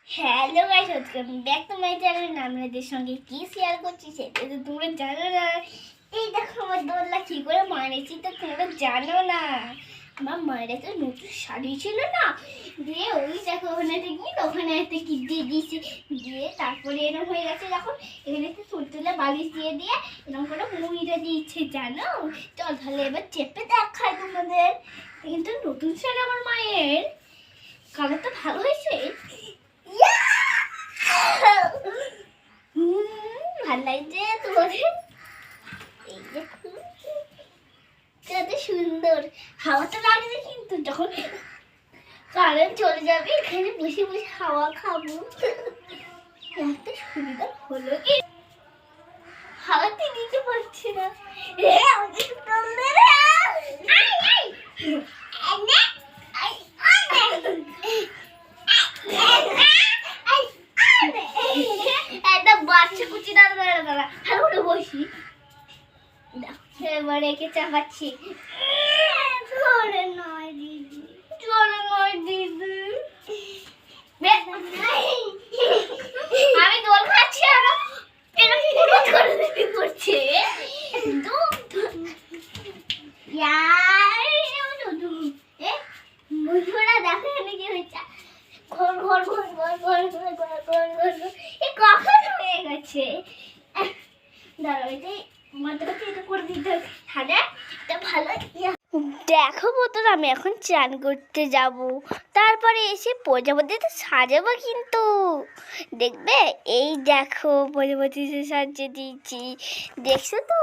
Hello guys, welcome back to my channel. আপনাদের সঙ্গে কি শেয়ার করছি সেটা তো তোমরা জানো না। এই দেখো আমার দোলনা কি করে মানেছি তো তোমরা জানো না। আমার মায়ের একটা নতুন শাড়ি ছিল না, দিয়ে ওই দেখো ওখানে ওখানে একটা কি দিয়ে দিয়েছি, দিয়ে তারপরে এরকম হয়ে গেছে। যখন এখানে একটা তুলতুলে বালিশ দিয়ে দিয়ে এরকম করে মুড়িটা দিয়েছে জানো। চল তাহলে এবার চেপে দেখাই তোমাদের। কিন্তু নতুন শাড়ি আমার মায়ের, কালারটা ভালো হয়েছে। ভাল লাগছে তোমাদের? এই দেখুন কত সুন্দর। হাওয়াটা লাগবে কিন্তু যখন কারেন্ট চলে যাবে এখানে বসে বসে হাওয়া খাবো। এত সুন্দর হলো কি হাওয়াতে দিতে পারছি না। একটা বাচ্চা কুচি দাঁড়া দাঁড়া দাঁড়া ভালো করে বসি। এবার একে চাপাচ্ছি। জোরে নয় দিদি, জোরে নয় দিদি। আমি দোল খাচ্ছি আর এরকম করে করছে। বন্ধুরা দেখো এখানে কি হয়েছে। ঘর ঘর ঘর ঘর ঘর ঘর ঘর ঘর ঘর ঘর এ কখন হয়ে গেছে। দাঁড়াও এটা মাথাটা এটা করে দিতে হবে। সাদা এটা ভালো। দেখো বোতল, আমি এখন চান করতে যাব, তারপরে এসে প্রজাপতিতে সাজাবো কিন্তু দেখবে। এই দেখো প্রজাপতিতে সাজিয়ে দিয়েছি, দেখছো তো।